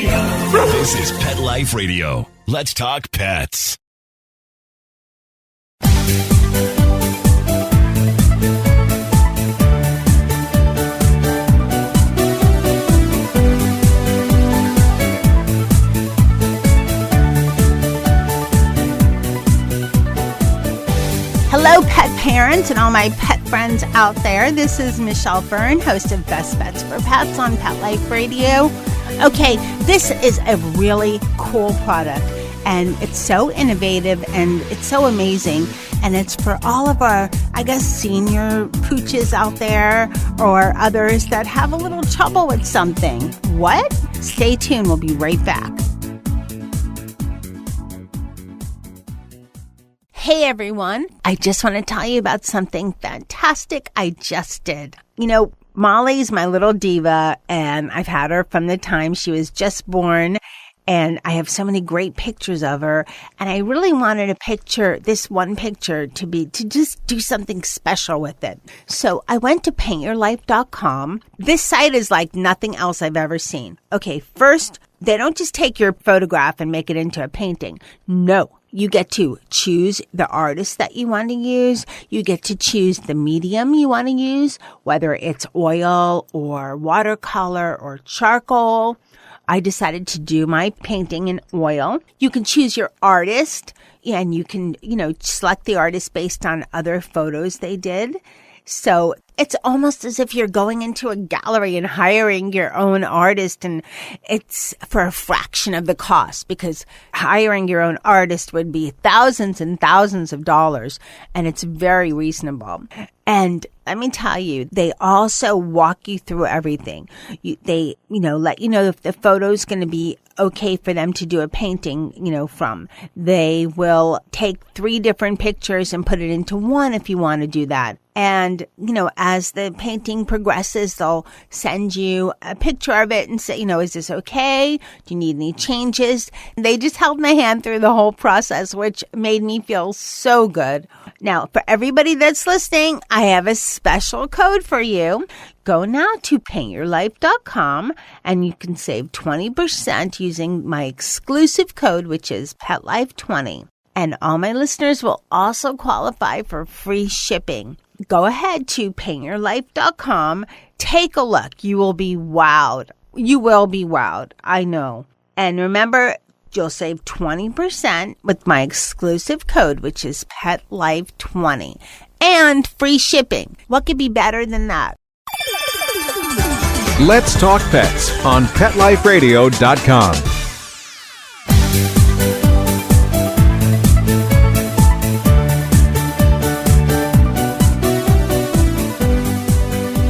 This is Pet Life Radio. Let's talk pets. Hello, pet parents and all my pet friends out there. This is Michelle Fern, host of Best Bets for Pets on Pet Life Radio. Okay, this is a really cool product, and it's so innovative and it's so amazing. And it's for all of our, senior pooches out there or others that have a little trouble with something. What? Stay tuned. We'll be right back. Hey everyone, I just want to tell you about something fantastic I just did. Molly's my little diva, and I've had her from the time she was just born, and I have so many great pictures of her, and I really wanted this one picture to just do something special with it. So I went to paintyourlife.com. This site is like nothing else I've ever seen. Okay, first, they don't just take your photograph and make it into a painting. No. You get to choose the artist that you want to use. You get to choose the medium you want to use, whether it's oil or watercolor or charcoal. I decided to do my painting in oil. You can choose your artist, and you can, select the artist based on other photos they did. So it's almost as if you're going into a gallery and hiring your own artist, and it's for a fraction of the cost, because hiring your own artist would be thousands and thousands of dollars, and it's very reasonable. And let me tell you, they also walk you through everything. They let you know if the photo's going to be okay for them to do a painting, from. They will take 3 different pictures and put it into one if you want to do that. And, as the painting progresses, they'll send you a picture of it and say, is this okay? Do you need any changes? They just held my hand through the whole process, which made me feel so good. Now, for everybody that's listening, I have a special code for you. Go now to paintyourlife.com and you can save 20% using my exclusive code, which is PetLife20. And all my listeners will also qualify for free shipping. Go ahead to paintyourlife.com. Take a look. You will be wowed. You will be wowed. I know. And remember, you'll save 20% with my exclusive code, which is PetLife20. And free shipping. What could be better than that? Let's Talk Pets on PetLifeRadio.com.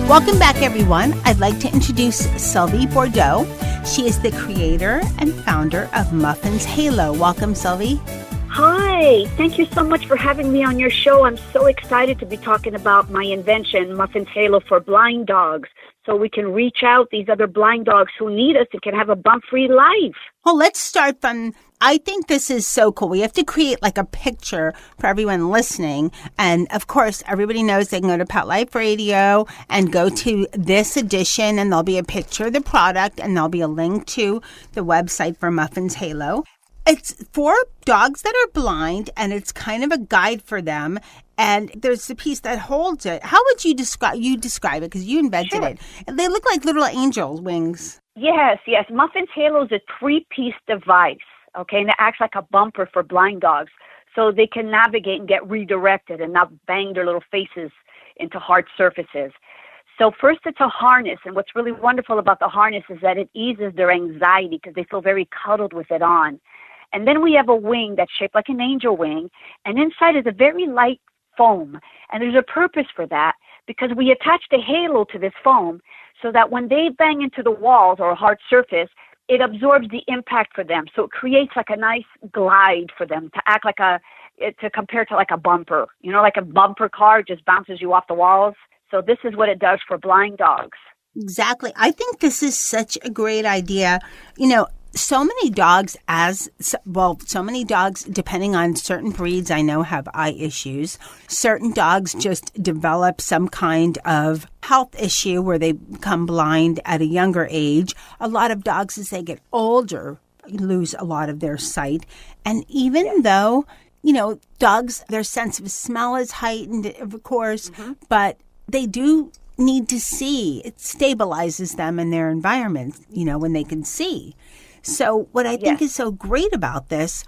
Welcome back, everyone. I'd like to introduce Silvie Bordeaux. She is the creator and founder of Muffin's Halo. Welcome, Silvie. Hi. Thank you so much for having me on your show. I'm so excited to be talking about my invention, Muffin's Halo, for blind dogs, so we can reach out these other blind dogs who need us and can have a bump-free life. Well, let's start from, I think this is so cool. We have to create like a picture for everyone listening. And of course, everybody knows they can go to Pet Life Radio and go to this edition, and there'll be a picture of the product, and there'll be a link to the website for Muffin's Halo. It's for dogs that are blind, and it's kind of a guide for them. And there's the piece that holds it. How would you describe it? Because you invented it. They look like little angel wings. Yes. Muffin's Halo is a 3-piece device, okay? And it acts like a bumper for blind dogs, so they can navigate and get redirected and not bang their little faces into hard surfaces. So first, it's a harness. And what's really wonderful about the harness is that it eases their anxiety because they feel very cuddled with it on. And then we have a wing that's shaped like an angel wing, and inside is a very light foam. And there's a purpose for that, because we attach the halo to this foam so that when they bang into the walls or a hard surface, it absorbs the impact for them. So it creates like a nice glide for them to act like to compare to like a bumper. Like a bumper car just bounces you off the walls. So this is what it does for blind dogs. Exactly. I think this is such a great idea. so many dogs, depending on certain breeds, I know have eye issues. Certain dogs just develop some kind of health issue where they become blind at a younger age. A lot of dogs, as they get older, lose a lot of their sight. And even though, dogs, their sense of smell is heightened, of course, but they do need to see. It stabilizes them in their environment, when they can see. So what I think is so great about this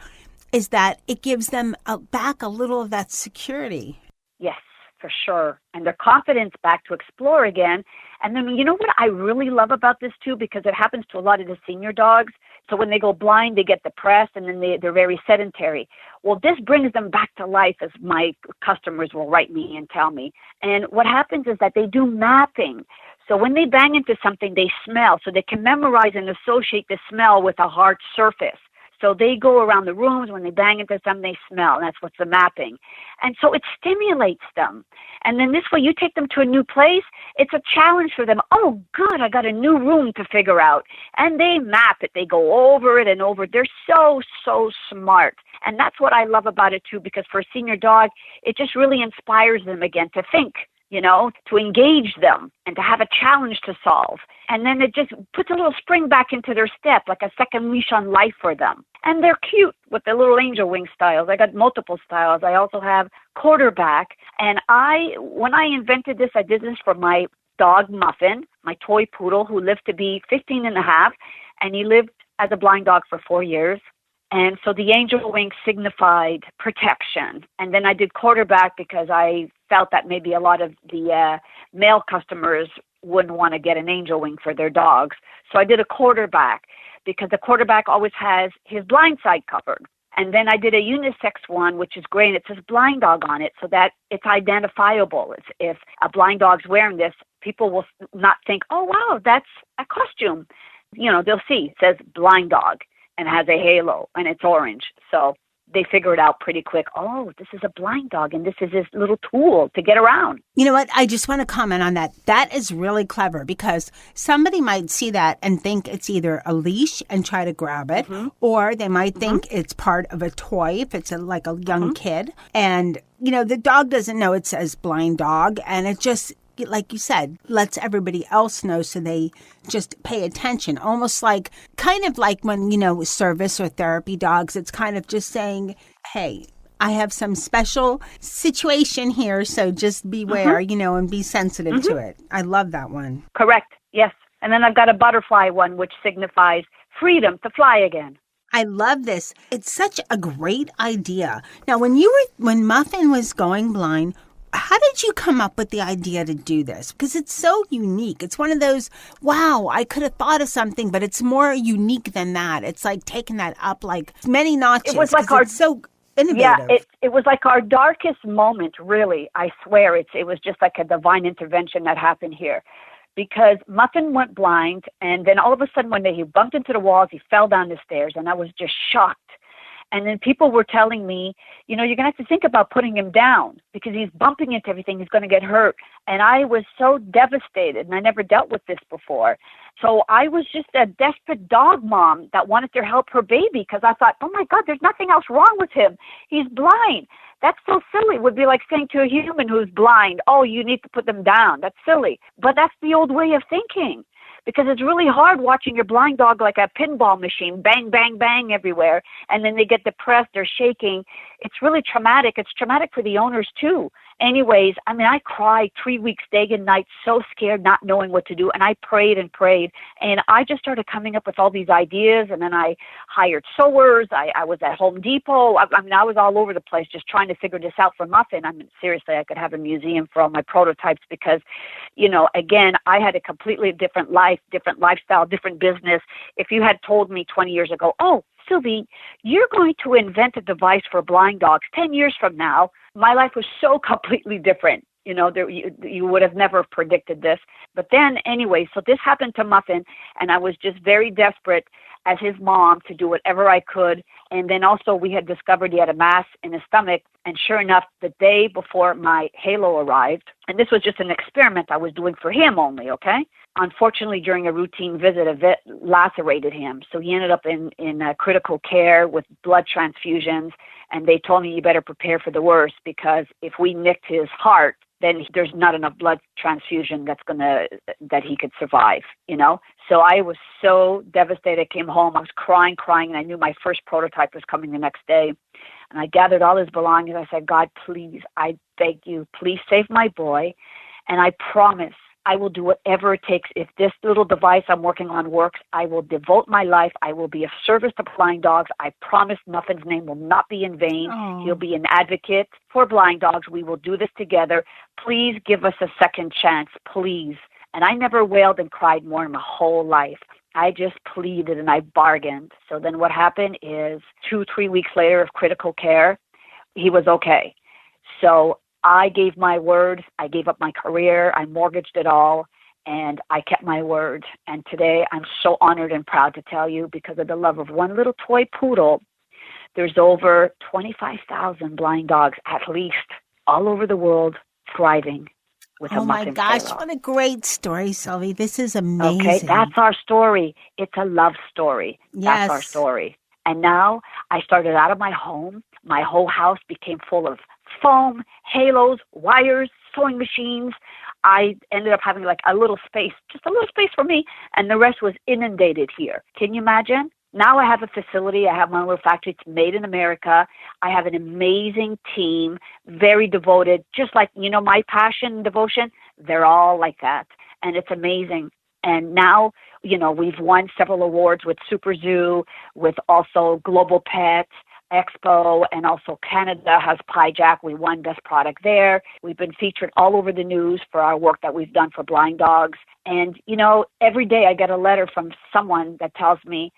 is that it gives them back a little of that security. Yes, for sure. And their confidence back to explore again. And then, you know what I really love about this too, because it happens to a lot of the senior dogs. So when they go blind, they get depressed and then they're very sedentary. Well, this brings them back to life, as my customers will write me and tell me. And what happens is that they do mapping. So when they bang into something, they smell. So they can memorize and associate the smell with a hard surface. So they go around the rooms. When they bang into something, they smell. And that's what's the mapping. And so it stimulates them. And then this way, you take them to a new place. It's a challenge for them. Oh, good, I got a new room to figure out. And they map it. They go over it and over it. They're so, so smart. And that's what I love about it, too, because for a senior dog, it just really inspires them again to think, to engage them and to have a challenge to solve. And then it just puts a little spring back into their step, like a second leash on life for them. And they're cute with the little angel wing styles. I got multiple styles. I also have quarterback. And when I invented this, I did this for my dog, Muffin, my toy poodle, who lived to be 15 and a half. And he lived as a blind dog for 4 years. And so the angel wing signified protection. And then I did quarterback because I felt that maybe a lot of the male customers wouldn't want to get an angel wing for their dogs. So I did a quarterback because the quarterback always has his blind side covered. And then I did a unisex one, which is great. It says blind dog on it so that it's identifiable. If a blind dog's wearing this, people will not think, oh, wow, that's a costume. They'll see it says blind dog and has a halo and it's orange. So they figure it out pretty quick. Oh, this is a blind dog and this is his little tool to get around. You know what? I just want to comment on that. That is really clever because somebody might see that and think it's either a leash and try to grab it, or they might think it's part of a toy if it's like a young kid. And, the dog doesn't know it says blind dog, and it just, like you said, lets everybody else know so they just pay attention. Almost like, kind of like when, service or therapy dogs, it's kind of just saying, hey, I have some special situation here, so just beware, and be sensitive to it. I love that one. Correct, yes. And then I've got a butterfly one, which signifies freedom to fly again. I love this. It's such a great idea. Now, when Muffin was going blind, how did you come up with the idea to do this? Because it's so unique. It's one of those, wow, I could have thought of something, but it's more unique than that. It's like taking that up like many notches. It was like it's so innovative. Yeah, it was like our darkest moment, really. I swear it was just like a divine intervention that happened here. Because Muffin went blind, and then all of a sudden one day he bumped into the walls, he fell down the stairs, and I was just shocked. And then people were telling me, you're going to have to think about putting him down because he's bumping into everything. He's going to get hurt. And I was so devastated, and I never dealt with this before. So I was just a desperate dog mom that wanted to help her baby because I thought, oh, my God, there's nothing else wrong with him. He's blind. That's so silly. It would be like saying to a human who's blind, oh, you need to put them down. That's silly. But that's the old way of thinking. Because it's really hard watching your blind dog like a pinball machine, bang, bang, bang everywhere, and then they get depressed, they're shaking. It's really traumatic. It's traumatic for the owners, too. Anyways, I cried 3 weeks, day and night, so scared, not knowing what to do, and I prayed and prayed, and I just started coming up with all these ideas, and then I hired sewers. I was at Home Depot. I was all over the place just trying to figure this out for Muffin. Seriously, I could have a museum for all my prototypes because, again, I had a completely different life, different lifestyle, different business. If you had told me 20 years ago, oh, Silvie, you're going to invent a device for blind dogs 10 years from now, my life was so completely different. You would have never predicted this. But then anyway, so this happened to Muffin, and I was just very desperate. as his mom to do whatever I could. And then also we had discovered he had a mass in his stomach. And sure enough, the day before my halo arrived, and this was just an experiment I was doing for him only, okay? Unfortunately, during a routine visit, a vet lacerated him. So he ended up in critical care with blood transfusions. And they told me, you better prepare for the worst, because if we nicked his heart, then there's not enough blood transfusion that he could survive, you know? So I was so devastated. I came home, I was crying, and I knew my first prototype was coming the next day. And I gathered all his belongings. I said, God, please, I beg you, please save my boy. And I promise I will do whatever it takes. If this little device I'm working on works, I will devote my life. I will be of service to blind dogs. I promise Muffin's name will not be in vain. Oh. He'll be an advocate for blind dogs. We will do this together. Please give us a second chance, please. And I never wailed and cried more in my whole life. I just pleaded and I bargained. So then what happened is 2-3 weeks later of critical care, he was okay. So I gave my word. I gave up my career. I mortgaged it all, and I kept my word. And today I'm so honored and proud to tell you, because of the love of one little toy poodle, there's over 25,000 blind dogs, at least, all over the world, thriving with a Oh my Muffin gosh, halo. what a great story, Silvie. This is amazing. Okay, that's our story. It's a love story. Yes. That's our story. And now I started out of my home. My whole house became full of foam, halos, wires, sewing machines. I ended up having like a little space, just a little space for me, and the rest was inundated here. Can you imagine? Now I have a facility. I have my little factory. It's made in America. I have an amazing team, very devoted, just like, you know, my passion and devotion. They're all like that, and it's amazing. And now, you know, we've won several awards with Super Zoo, with also Global Pet Expo, and also Canada has PieJack. We won Best Product there. We've been featured all over the news for our work that we've done for blind dogs. And, you know, every day I get a letter from someone that tells me,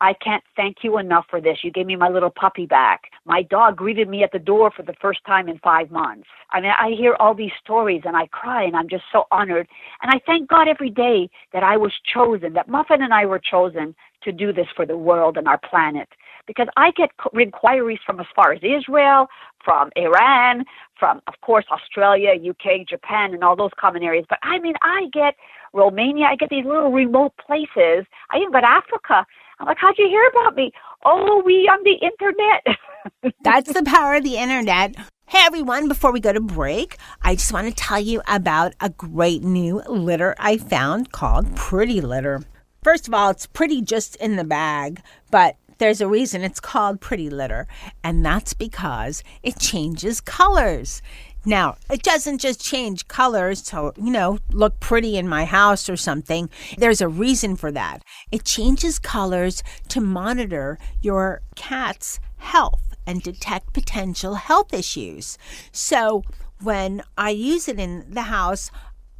I can't thank you enough for this. You gave me my little puppy back. My dog greeted me at the door for the first time in 5 months. I mean, I hear all these stories and I cry, and I'm just so honored. And I thank God every day that I was chosen, that Muffin and I were chosen to do this for the world and our planet. Because I get inquiries from as far as Israel, from Iran, from, of course, Australia, UK, Japan, and all those common areas. But I mean, I get Romania. I get these little remote places. I even got Africa. I'm like, how'd you hear about me? Oh, we on the internet. That's the power of the internet. Hey, everyone, before we go to break, I just want to tell you about a great new litter I found called Pretty Litter. First of all, it's pretty just in the bag, but there's a reason it's called Pretty Litter, and that's because it changes colors. Now, it doesn't just change colors to, you know, look pretty in my house or something. There's a reason for that. It changes colors to monitor your cat's health and detect potential health issues. So when I use it in the house,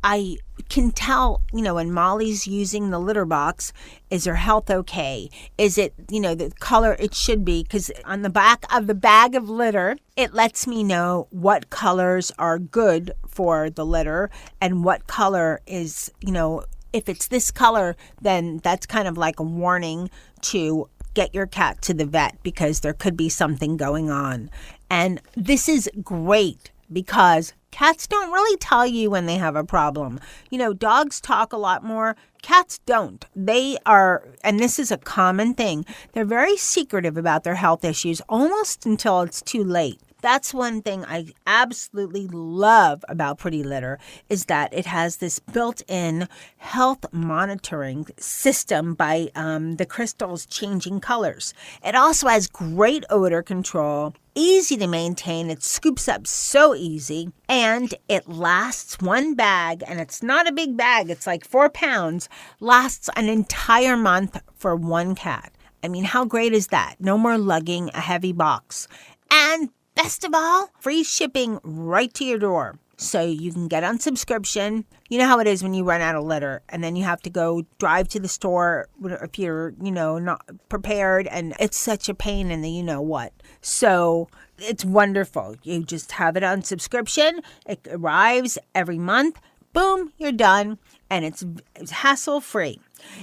I can tell, you know, when Molly's using the litter box, is her health okay? Is it, you know, the color it should be? Because on the back of the bag of litter, it lets me know what colors are good for the litter and what color is, you know, if it's this color, then that's kind of like a warning to get your cat to the vet because there could be something going on. And this is great because cats don't really tell you when they have a problem. You know, dogs talk a lot more. Cats don't. They are, and this is a common thing, they're very secretive about their health issues almost until it's too late. That's one thing I absolutely love about Pretty Litter is that it has this built-in health monitoring system by the crystals changing colors. It also has great odor control, easy to maintain. It scoops up so easy, and it lasts one bag, and it's not a big bag. It's like 4 pounds, lasts an entire month for one cat. I mean, how great is that? No more lugging a heavy box. And best of all, free shipping right to your door. So you can get on subscription. You know how it is when you run out of litter and then you have to go drive to the store if you're, you know, not prepared. And it's such a pain in the you know what. So it's wonderful. You just have it on subscription. It arrives every month. Boom, you're done. And it's hassle-free.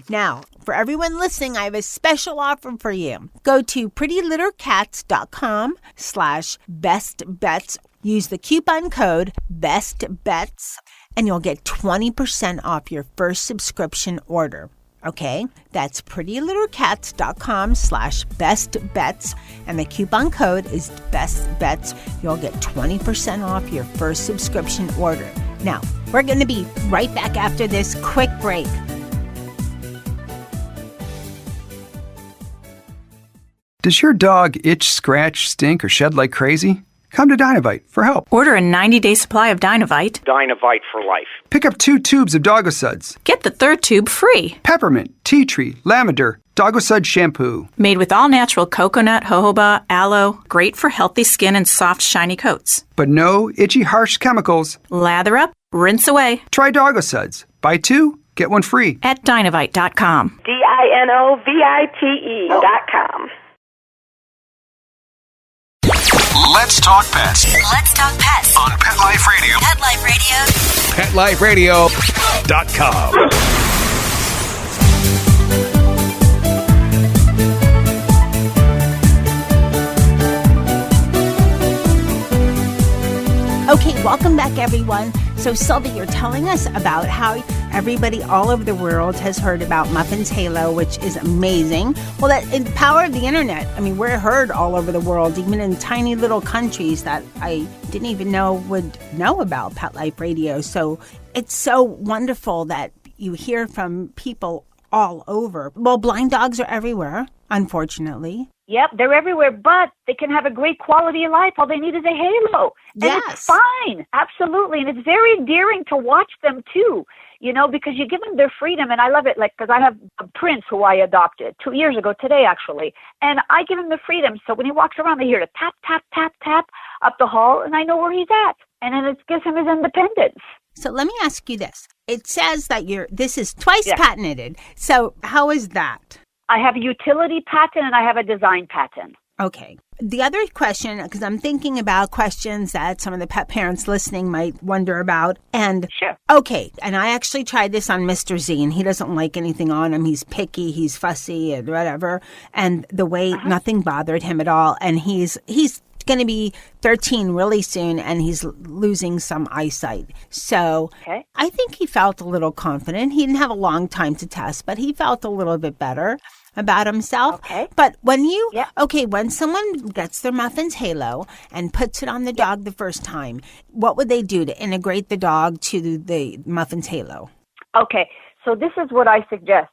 Now, for everyone listening, I have a special offer for you. Go to prettylittlecats.com/bestbets. Use the coupon code BESTBETS, and you'll get 20% off your first subscription order. Okay, that's prettylittlecats.com/bestbets, and the coupon code is BESTBETS. You'll get 20% off your first subscription order. Now, we're going to be right back after this quick break. Does your dog itch, scratch, stink, or shed like crazy? Come to Dynovite for help. Order a 90-day supply of Dynovite. Dynovite for life. Pick up 2 tubes of Dogosuds. Get the 3rd tube free. Peppermint, tea tree, lavender, Dogosud shampoo. Made with all-natural coconut, jojoba, aloe. Great for healthy skin and soft, shiny coats. But no itchy, harsh chemicals. Lather up, rinse away. Try Dogosuds. Buy 2, get 1 free. At Dynovite.com. DINOVITE.com. Let's talk pets Let's talk pets on Pet Life Radio. Pet Life Radio. PetLifeRadio.com. Okay, welcome back, everyone. So, Silvie, you're telling us about how everybody all over the world has heard about Muffin's halo, which is amazing. Well, that in power of the internet, I mean, we're heard all over the world, even in tiny little countries that I didn't even know would know about Pet Life Radio. So it's so wonderful that you hear from people all over. Well, blind dogs are everywhere, unfortunately. Yep, they're everywhere, but they can have a great quality of life. All they need is a halo. And Yes. it's fine, absolutely. And it's very endearing to watch them, too, you know, because you give them their freedom. And I love it, like, because I have a prince who I adopted 2 years ago today, actually. And I give him the freedom. So when he walks around, they hear the tap, tap, tap, tap up the hall, and I know where he's at. And then it gives him his independence. So let me ask you this. It says that this is twice Yes. patented. So how is that? I have a utility patent and I have a design patent. Okay. The other question, because I'm thinking about questions that some of the pet parents listening might wonder about. And Sure. okay, and I actually tried this on Mr. Z, and he doesn't like anything on him. He's picky, he's fussy, and whatever. And the weight, nothing bothered him at all. And he's going to be 13 really soon, and he's losing some eyesight. So Okay. I think he felt a little confident. He didn't have a long time to test, but he felt a little bit better about himself. Okay. But when when someone gets their Muffin's halo and puts it on the dog the first time, what would they do to integrate the dog to the Muffin's halo? Okay, so this is what I suggest.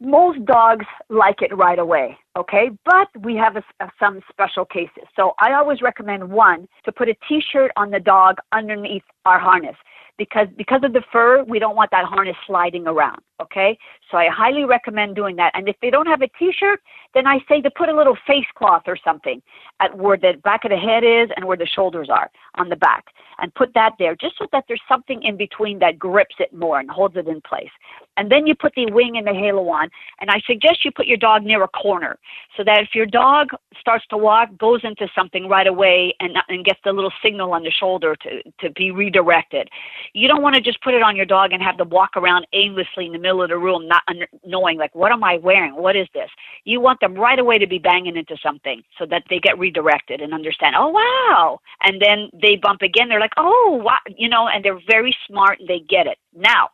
Most dogs like it right away, okay? But we have some special cases. So I always recommend, one, to put a T-shirt on the dog underneath our harness. Because of the fur, we don't want that harness sliding around, okay? So I highly recommend doing that. And if they don't have a T-shirt, then I say to put a little face cloth or something at where the back of the head is and where the shoulders are on the back. And put that there just so that there's something in between that grips it more and holds it in place. And then you put the wing and the halo on. And I suggest you put your dog near a corner so that if your dog starts to walk, goes into something right away and gets the little signal on the shoulder to be redirected. You don't want to just put it on your dog and have them walk around aimlessly in the middle of the room, not knowing, like, what am I wearing? What is this? You want them right away to be banging into something so that they get redirected and understand, oh, wow. And then they bump again. They're like, oh, wow, you know, and they're very smart and they get it. Now,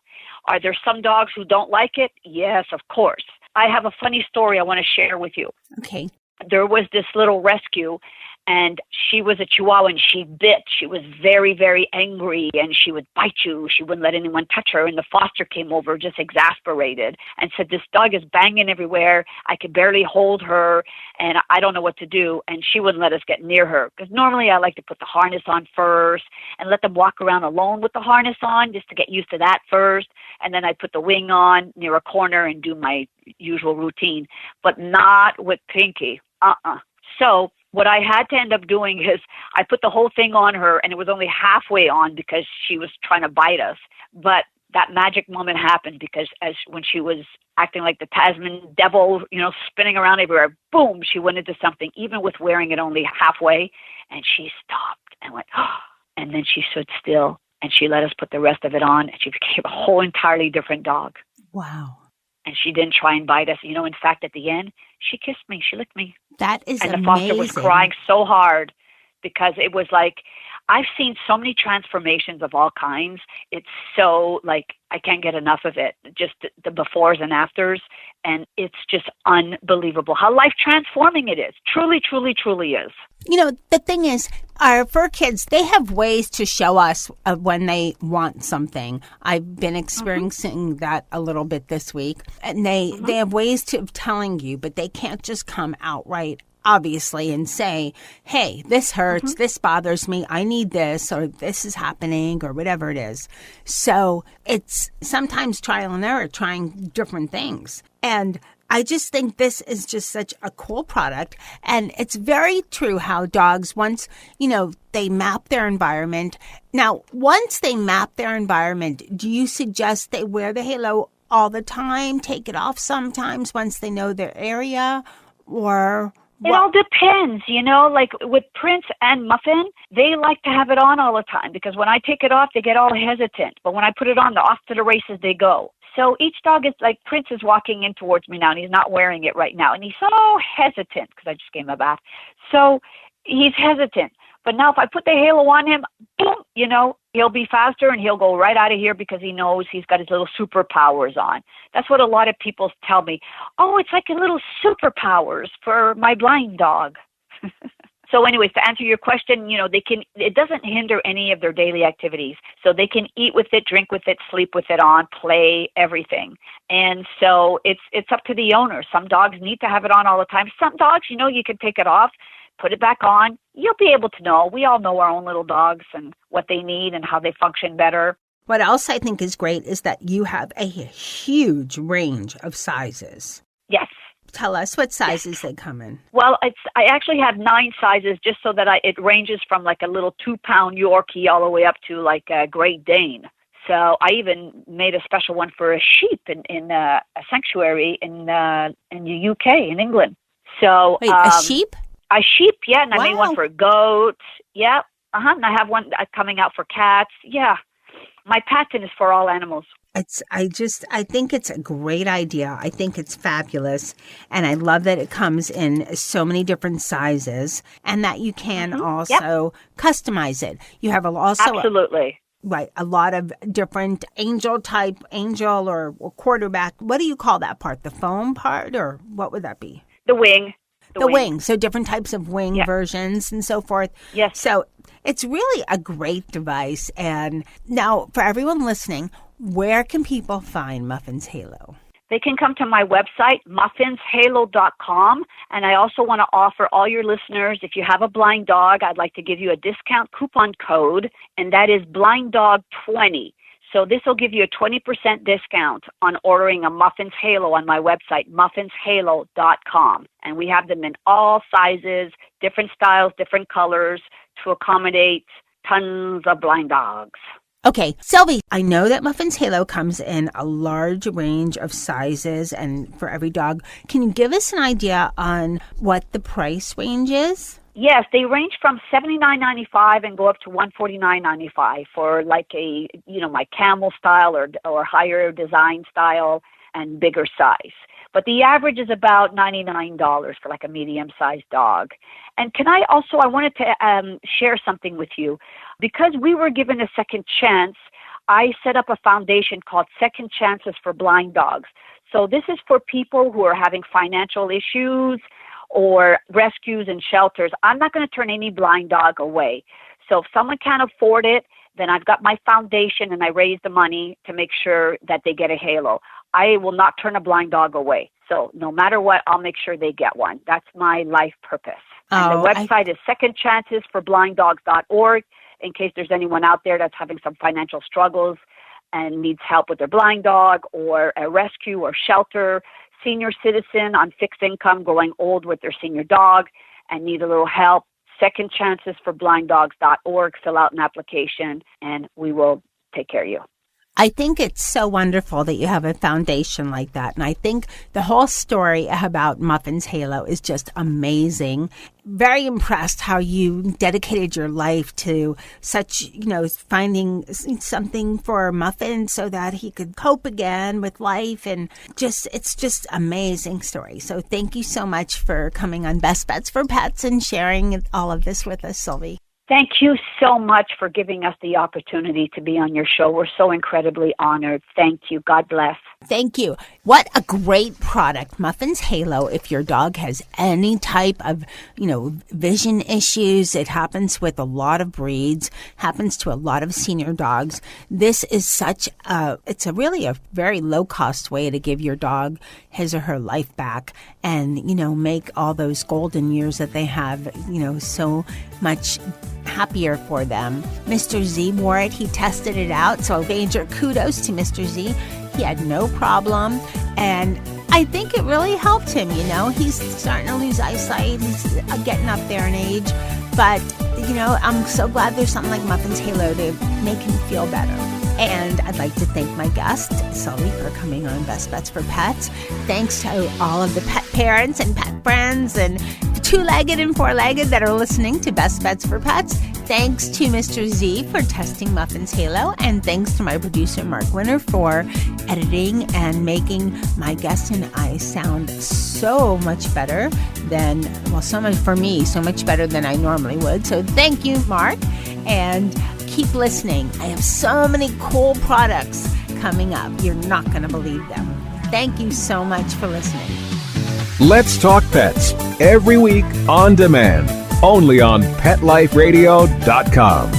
are there some dogs who don't like it? Yes, of course. I have a funny story I want to share with you. Okay. There was this little rescue, and she was a Chihuahua, and she bit. She was very, very angry, and she would bite you. She wouldn't let anyone touch her, and the foster came over just exasperated and said, this dog is banging everywhere. I could barely hold her, and I don't know what to do, and she wouldn't let us get near her, because normally I like to put the harness on first and let them walk around alone with the harness on just to get used to that first, and then I put the wing on near a corner and do my usual routine, but not with Pinky. So what I had to end up doing is I put the whole thing on her, and it was only halfway on because she was trying to bite us. But that magic moment happened because when she was acting like the Tasman devil, you know, spinning around everywhere, boom, she went into something, even with wearing it only halfway, and she stopped and went, oh, and then she stood still, and she let us put the rest of it on, and she became a whole entirely different dog. Wow. and she didn't try and bite us. In fact, at the end, she kissed me. She licked me. That is and amazing. And the foster was crying so hard because it was like, I've seen so many transformations of all kinds. It's so, I can't get enough of it, just the befores and afters. And it's just unbelievable how life-transforming it is. Truly, truly, truly is. The thing is, our fur kids, they have ways to show us when they want something. I've been experiencing that a little bit this week. And they have ways of telling you, but they can't just come outright, obviously, and say, hey, this hurts, this bothers me, I need this, or this is happening, or whatever it is. So it's sometimes trial and error, trying different things. And I just think this is just such a cool product. And it's very true how dogs, once, they map their environment. Now, once they map their environment, do you suggest they wear the halo all the time, take it off sometimes once they know their area, or... It all depends, like with Prince and Muffin, they like to have it on all the time because when I take it off, they get all hesitant. But when I put it on, they're off to the races they go. So each dog is like, Prince is walking in towards me now and he's not wearing it right now. And he's so hesitant because I just gave him a bath. So he's hesitant. But now if I put the halo on him, boom, he'll be faster and he'll go right out of here because he knows he's got his little superpowers on. That's what a lot of people tell me. Oh, it's like a little superpowers for my blind dog. So anyways, to answer your question, it doesn't hinder any of their daily activities. So they can eat with it, drink with it, sleep with it on, play, everything. And so it's up to the owner. Some dogs need to have it on all the time. Some dogs, you can take it off, put it back on. You'll be able to know. We all know our own little dogs and what they need and how they function better. What else I think is great is that you have a huge range of sizes. Yes. Tell us what sizes they come in. Well, I actually have 9 sizes just so that it ranges from like a little 2-pound Yorkie all the way up to like a Great Dane. So I even made a special one for a sheep in a sanctuary in the UK, in England. So wait, a sheep? A sheep, yeah, and wow. I made one for goats. Yeah, and I have one coming out for cats. Yeah, my patent is for all animals. I think it's a great idea. I think it's fabulous. And I love that it comes in so many different sizes and that you can also customize it. You have also absolutely right, a lot of different angel or quarterback. What do you call that part? The foam part, or what would that be? The wing. The wing. So different types of wing versions and so forth. Yes. So it's really a great device. And now for everyone listening, where can people find Muffin's Halo? They can come to my website, muffinshalo.com. And I also want to offer all your listeners, if you have a blind dog, I'd like to give you a discount coupon code, and that is BlindDog20. So this will give you a 20% discount on ordering a Muffin's Halo on my website, muffinshalo.com. And we have them in all sizes, different styles, different colors to accommodate tons of blind dogs. Okay, Silvie, I know that Muffin's Halo comes in a large range of sizes and for every dog. Can you give us an idea on what the price range is? Yes, they range from $79.95 and go up to $149.95 for like my camel style or higher design style and bigger size. But the average is about $99 for like a medium-sized dog. And I wanted to share something with you. Because we were given a second chance, I set up a foundation called Second Chances for Blind Dogs. So this is for people who are having financial issues or rescues and shelters. I'm not going to turn any blind dog away. So if someone can't afford it, then I've got my foundation and I raise the money to make sure that they get a halo. I will not turn a blind dog away. So no matter what, I'll make sure they get one. That's my life purpose. And the website is secondchancesforblinddogs.org in case there's anyone out there that's having some financial struggles and needs help with their blind dog or a rescue or shelter, senior citizen on fixed income growing old with their senior dog and need a little help. Secondchancesforblinddogs.org. Fill out an application and we will take care of you. I think it's so wonderful that you have a foundation like that. And I think the whole story about Muffin's Halo is just amazing. Very impressed how you dedicated your life to such, finding something for Muffin so that he could cope again with life. And it's just amazing story. So thank you so much for coming on Best Bets for Pets and sharing all of this with us, Silvie. Thank you so much for giving us the opportunity to be on your show. We're so incredibly honored. Thank you. God bless. Thank you. What a great product, Muffin's Halo. If your dog has any type of, vision issues, it happens with a lot of breeds, happens to a lot of senior dogs. This is it's really a very low cost way to give your dog his or her life back and, make all those golden years that they have, so much happier for them. Mr. Z wore it. He tested it out. So major kudos to Mr. Z. He had no problem. And I think it really helped him, He's starting to lose eyesight. He's getting up there in age. But, I'm so glad there's something like Muffin's Halo to make him feel better. And I'd like to thank my guest, Silvie, for coming on Best Bets for Pets. Thanks to all of the pet parents and pet friends and the two-legged and four-legged that are listening to Best Bets for Pets. Thanks to Mr. Z for testing Muffin's Halo. And thanks to my producer, Mark Winter, for editing and making my guest and I sound so much better than, so much better than I normally would. So thank you, Mark. And keep listening. I have so many cool products coming up. You're not going to believe them. Thank you so much for listening. Let's Talk Pets, every week on demand, only on PetLifeRadio.com.